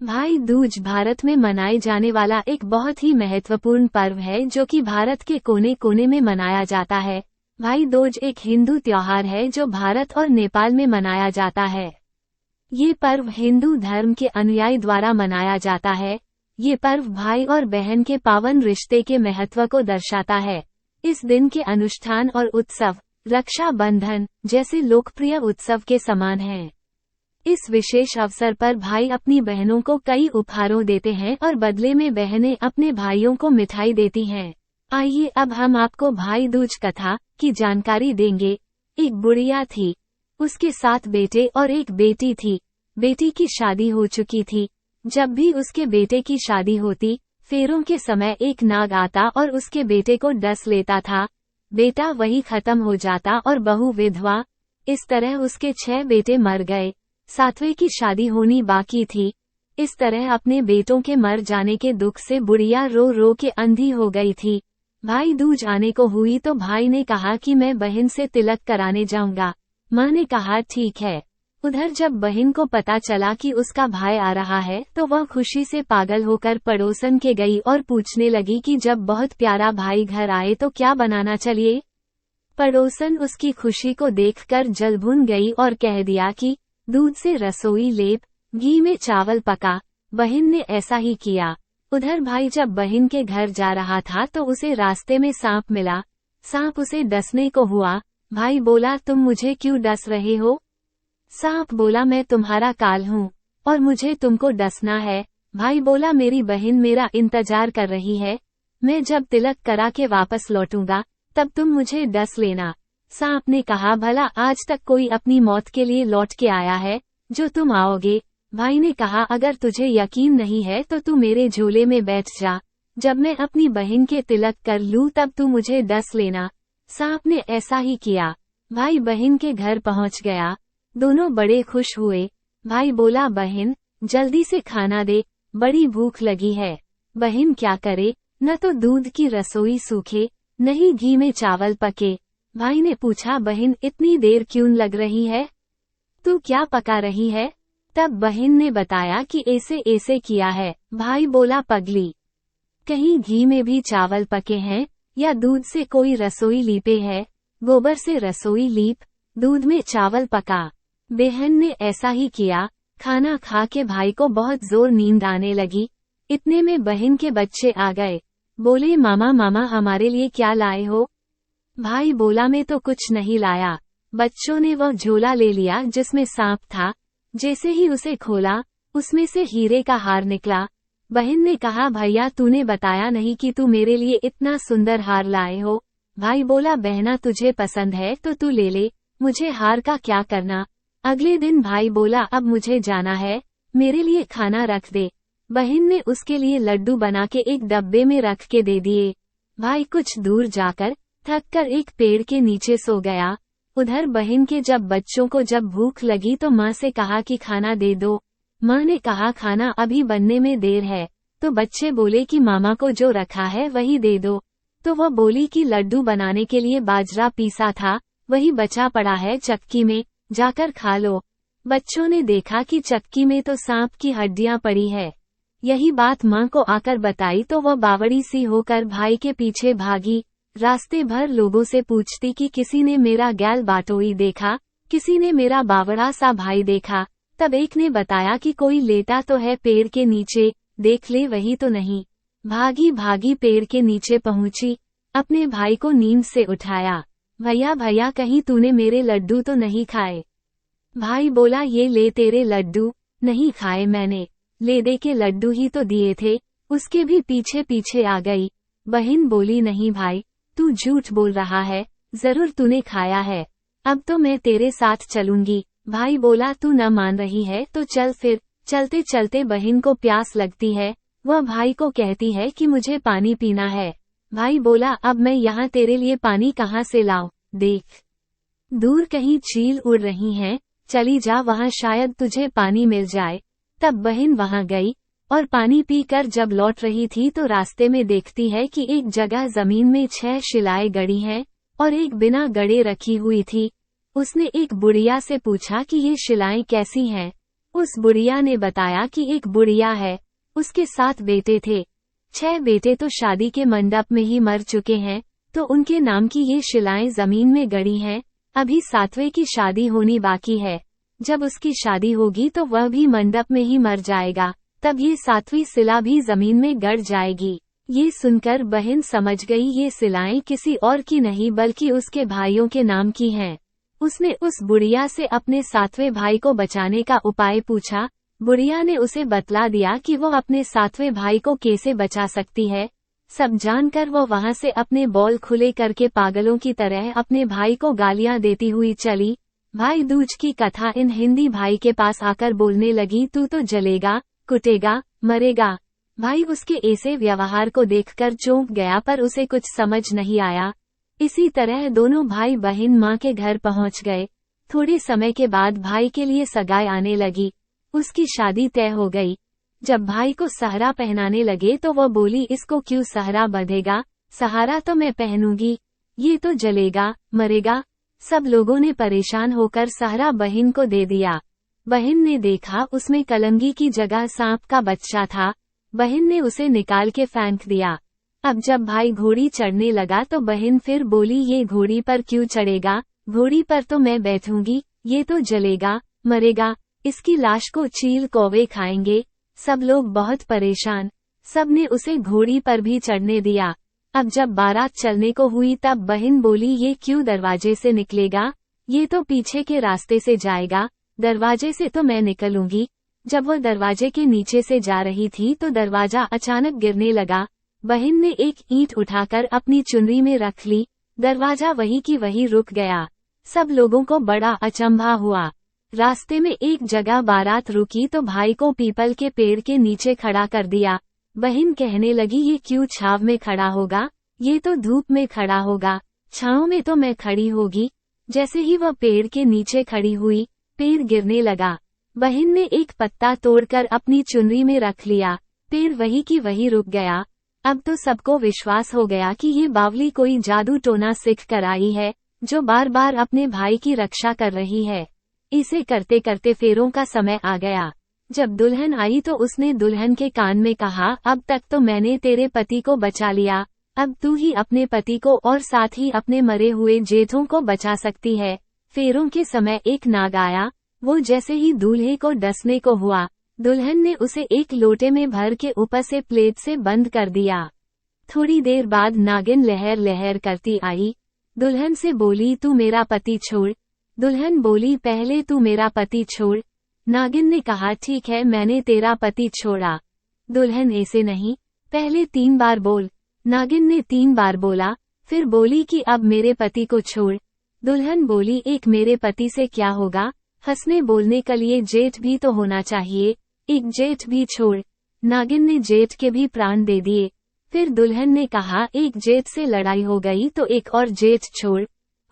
भाई दूज भारत में मनाए जाने वाला एक बहुत ही महत्वपूर्ण पर्व है जो कि भारत के कोने कोने में मनाया जाता है। भाई दूज एक हिंदू त्योहार है जो भारत और नेपाल में मनाया जाता है। ये पर्व हिंदू धर्म के अनुयायी द्वारा मनाया जाता है। ये पर्व भाई और बहन के पावन रिश्ते के महत्व को दर्शाता है। इस दिन के अनुष्ठान और उत्सव रक्षा बंधन जैसे लोकप्रिय उत्सव के समान हैं। इस विशेष अवसर पर भाई अपनी बहनों को कई उपहारों देते हैं और बदले में बहनें अपने भाइयों को मिठाई देती हैं। आइए अब हम आपको भाई दूज कथा की जानकारी देंगे। एक बुढ़िया थी, उसके 7 बेटे और एक बेटी थी। बेटी की शादी हो चुकी थी। जब भी उसके बेटे की शादी होती, फेरों के समय एक नाग आता और उसके बेटे को डस लेता था। बेटा वही खत्म हो जाता और बहू विधवा। इस तरह उसके 6 बेटे मर गए। 7वें की शादी होनी बाकी थी। इस तरह अपने बेटों के मर जाने के दुख से बुढ़िया रो रो के अंधी हो गई थी। भाई दूज आने को हुई तो भाई ने कहा कि मैं बहन से तिलक कराने जाऊंगा। माँ ने कहा ठीक है। उधर जब बहन को पता चला कि उसका भाई आ रहा है तो वह खुशी से पागल होकर पड़ोसन के गई और पूछने लगी कि जब बहुत प्यारा भाई घर आए तो क्या बनाना चाहिए। पड़ोसन उसकी खुशी को देखकर जल भुन गई और कह दिया कि दूध से रसोई लेप, घी में चावल पका। बहन ने ऐसा ही किया। उधर भाई जब बहन के घर जा रहा था तो उसे रास्ते में सांप मिला। सांप उसे डसने को हुआ। भाई बोला तुम मुझे क्यों डस रहे हो। सांप बोला मैं तुम्हारा काल हूँ और मुझे तुमको डसना है। भाई बोला मेरी बहन मेरा इंतजार कर रही है। मैं जब तिलक करा के वापस लौटूंगा तब तुम मुझे डस लेना। सांप ने कहा भला आज तक कोई अपनी मौत के लिए लौट के आया है जो तुम आओगे। भाई ने कहा अगर तुझे यकीन नहीं है तो तू मेरे झोले में बैठ जा। जब मैं अपनी बहन के तिलक कर लूं तब तू मुझे डस लेना। सांप ने ऐसा ही किया। भाई बहन के घर पहुंच गया। दोनों बड़े खुश हुए। भाई बोला बहन जल्दी से खाना दे, बड़ी भूख लगी है। बहन क्या करे, न तो दूध की रसोई सूखे न ही घी में चावल पके। भाई ने पूछा बहन इतनी देर क्यों लग रही है, तू क्या पका रही है। तब बहन ने बताया कि ऐसे ऐसे किया है। भाई बोला पगली, कहीं घी में भी चावल पके हैं या दूध से कोई रसोई लीपे है। गोबर से रसोई लीप, दूध में चावल पका। बहन ने ऐसा ही किया। खाना खा के भाई को बहुत जोर नींद आने लगी। इतने में बहन के बच्चे आ गए। बोले मामा मामा हमारे लिए क्या लाए हो। भाई बोला मैं तो कुछ नहीं लाया। बच्चों ने वह झोला ले लिया जिसमें सांप था। जैसे ही उसे खोला उसमें से हीरे का हार निकला। बहन ने कहा भैया तूने बताया नहीं कि तू मेरे लिए इतना सुंदर हार लाए हो। भाई बोला बहना तुझे पसंद है तो तू ले ले, मुझे हार का क्या करना। अगले दिन भाई बोला अब मुझे जाना है, मेरे लिए खाना रख दे। बहन ने उसके लिए लड्डू बना के एक डब्बे में रख के दे दिए। भाई कुछ दूर जाकर थक कर एक पेड़ के नीचे सो गया। उधर बहन के जब बच्चों को जब भूख लगी तो माँ से कहा कि खाना दे दो। माँ ने कहा खाना अभी बनने में देर है। तो बच्चे बोले कि मामा को जो रखा है वही दे दो। तो वह बोली कि लड्डू बनाने के लिए बाजरा पीसा था, वही बचा पड़ा है चक्की में, जाकर खा लो। बच्चों ने देखा कि चक्की में तो सांप की हड्डियां पड़ी है। यही बात माँ को आकर बताई तो वह बावड़ी सी होकर भाई के पीछे भागी। रास्ते भर लोगों से पूछती कि किसी ने मेरा गैल बाटोई देखा, किसी ने मेरा बावड़ा सा भाई देखा। तब एक ने बताया कि कोई लेटा तो है पेड़ के नीचे, देख ले वही तो नहीं। भागी भागी पेड़ के नीचे पहुंची, अपने भाई को नींद से उठाया। भैया भैया कहीं तूने मेरे लड्डू तो नहीं खाए। भाई बोला ये ले तेरे लड्डू, नहीं खाए मैंने, ले दे के लड्डू ही तो दिए थे। उसके भी पीछे पीछे आ गई। बहन बोली नहीं भाई तू झूठ बोल रहा है, जरूर तूने खाया है, अब तो मैं तेरे साथ चलूंगी। भाई बोला तू न मान रही है तो चल फिर। चलते चलते बहन को प्यास लगती है। वह भाई को कहती है कि मुझे पानी पीना है। भाई बोला अब मैं यहाँ तेरे लिए पानी कहाँ से लाऊं, देख दूर कहीं चील उड़ रही हैं, चली जा वहाँ शायद तुझे पानी मिल जाए। तब बहन वहाँ गई और पानी पीकर जब लौट रही थी तो रास्ते में देखती है कि एक जगह जमीन में 6 शिलाएं गड़ी हैं और एक बिना गड़े रखी हुई थी। उसने एक बुढ़िया से पूछा कि ये शिलाएं कैसी हैं। उस बुढ़िया ने बताया कि एक बुढ़िया है, उसके 7 बेटे थे। 6 बेटे तो शादी के मंडप में ही मर चुके हैं, तो उनके नाम की ये शिलाएं जमीन में गड़ी हैं। अभी 7वें की शादी होनी बाकी है। जब उसकी शादी होगी तो वह भी मंडप में ही मर जाएगा, तब ये 7वीं शिला भी जमीन में गड़ जाएगी। ये सुनकर बहन समझ गई ये शिलाएं किसी और की नहीं बल्कि उसके भाइयों के नाम की हैं। उसने उस बुढ़िया से अपने 7वें भाई को बचाने का उपाय पूछा। बुढ़िया ने उसे बतला दिया कि वो अपने 7वें भाई को कैसे बचा सकती है। सब जानकर वो वहां से अपने बॉल खुले करके पागलों की तरह अपने भाई को गालियां देती हुई चली। भाई दूज की कथा इन हिंदी भाई के पास आकर बोलने लगी, तू तो जलेगा, कुटेगा, मरेगा। भाई उसके ऐसे व्यवहार को देखकर चौंक गया, पर उसे कुछ समझ नहीं आया। इसी तरह दोनों भाई बहन माँ के घर पहुँच गए। थोड़े समय के बाद भाई के लिए सगाई आने लगी। उसकी शादी तय हो गई। जब भाई को सहरा पहनाने लगे तो वह बोली, इसको क्यों सहरा बंधेगा, सहारा तो मैं पहनूंगी, ये तो जलेगा, मरेगा। सब लोगों ने परेशान होकर सहरा बहन को दे दिया। बहन ने देखा उसमें कलंगी की जगह सांप का बच्चा था। बहन ने उसे निकाल के फेंक दिया। अब जब भाई घोड़ी चढ़ने लगा तो बहन फिर बोली, ये घोड़ी पर क्यों चढ़ेगा, घोड़ी पर तो मैं बैठूंगी, ये तो जलेगा, मरेगा, इसकी लाश को चील कौवे खाएंगे। सब लोग बहुत परेशान। सब ने उसे घोड़ी पर भी चढ़ने दिया। अब जब बारात चलने को हुई तब बहन बोली, ये क्यों दरवाजे से निकलेगा, ये तो पीछे के रास्ते से जाएगा, दरवाजे से तो मैं निकलूंगी। जब वह दरवाजे के नीचे से जा रही थी तो दरवाजा अचानक गिरने लगा। बहन ने एक ईंट उठाकर अपनी चुनरी में रख ली। दरवाजा वही की वही रुक गया। सब लोगों को बड़ा अचंभा हुआ। रास्ते में एक जगह बारात रुकी तो भाई को पीपल के पेड़ के नीचे खड़ा कर दिया। बहन कहने लगी, ये क्यों छाव में खड़ा होगा, ये तो धूप में खड़ा होगा, छांव में तो मैं खड़ी होगी। जैसे ही वह पेड़ के नीचे खड़ी हुई, पेड़ गिरने लगा। बहन ने एक पत्ता तोड़कर अपनी चुनरी में रख लिया। पेड़ वही की वही रुक गया। अब तो सबको विश्वास हो गया कि ये बावली कोई जादू टोना सीख कर आई है, जो बार बार अपने भाई की रक्षा कर रही है। इसे करते करते फेरों का समय आ गया। जब दुल्हन आई तो उसने दुल्हन के कान में कहा, अब तक तो मैंने तेरे पति को बचा लिया, अब तू ही अपने पति को और साथ ही अपने मरे हुए जेठों को बचा सकती है। फेरों के समय एक नाग आया। वो जैसे ही दूल्हे को डसने को हुआ, दुल्हन ने उसे एक लोटे में भर के ऊपर से प्लेट से बंद कर दिया। थोड़ी देर बाद नागिन लहर लहर करती आई। दुल्हन से बोली, तू मेरा पति छोड़। दुल्हन बोली, पहले तू मेरा पति छोड़। नागिन ने कहा, ठीक है, मैंने तेरा पति छोड़ा। दुल्हन, ऐसे नहीं, पहले 3 बार बोल। नागिन ने 3 बार बोला, फिर बोली कि अब मेरे पति को छोड़। दुल्हन बोली, एक मेरे पति से क्या होगा, हंसने बोलने के लिए जेठ भी तो होना चाहिए, एक जेठ भी छोड़। नागिन ने जेठ के भी प्राण दे दिए। फिर दुल्हन ने कहा, एक जेठ से लड़ाई हो गई तो एक और जेठ छोड़।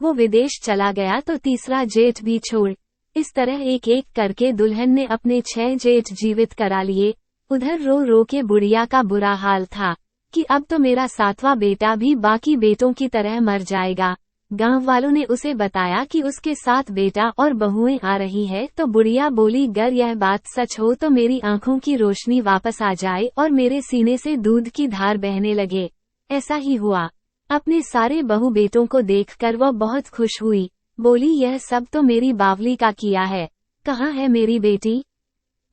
वो विदेश चला गया तो तीसरा जेठ भी छोड़। इस तरह एक एक करके दुल्हन ने अपने 6 जेठ जीवित करा लिए। उधर रो रो के बुढ़िया का बुरा हाल था कि अब तो मेरा 7वां बेटा भी बाकी बेटों की तरह मर जाएगा। गांव वालों ने उसे बताया कि उसके 7 बेटा और बहुएं आ रही है, तो बुढ़िया बोली, गर यह बात सच हो तो मेरी आंखों की रोशनी वापस आ जाए और मेरे सीने से दूध की धार बहने लगे। ऐसा ही हुआ। अपने सारे बहू बेटों को देखकर वह बहुत खुश हुई। बोली, यह सब तो मेरी बावली का किया है, कहाँ है मेरी बेटी।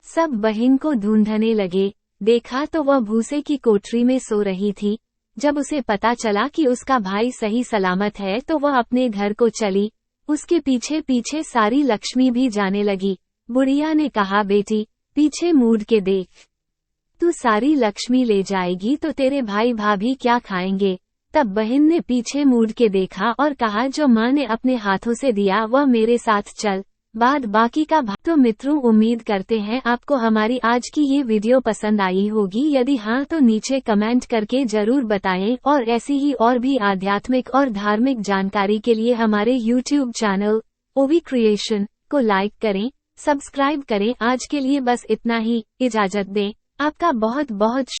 सब बहन को ढूंढने लगे। देखा तो वह भूसे की कोठरी में सो रही थी। जब उसे पता चला कि उसका भाई सही सलामत है तो वह अपने घर को चली। उसके पीछे पीछे सारी लक्ष्मी भी जाने लगी। बुढ़िया ने कहा, बेटी पीछे मुड़ के देख, तू सारी लक्ष्मी ले जाएगी तो तेरे भाई भाभी क्या खाएंगे। तब बहन ने पीछे मुड़ के देखा और कहा, जो माँ ने अपने हाथों से दिया वह मेरे साथ चल, बाद बाकी का तो मित्रों, उम्मीद करते हैं आपको हमारी आज की ये वीडियो पसंद आई होगी। यदि हाँ तो नीचे कमेंट करके जरूर बताएं और ऐसी ही और भी आध्यात्मिक और धार्मिक जानकारी के लिए हमारे YouTube चैनल ओवी क्रिएशन को लाइक करें, सब्सक्राइब करें। आज के लिए बस इतना ही, इजाजत दें। आपका बहुत बहुत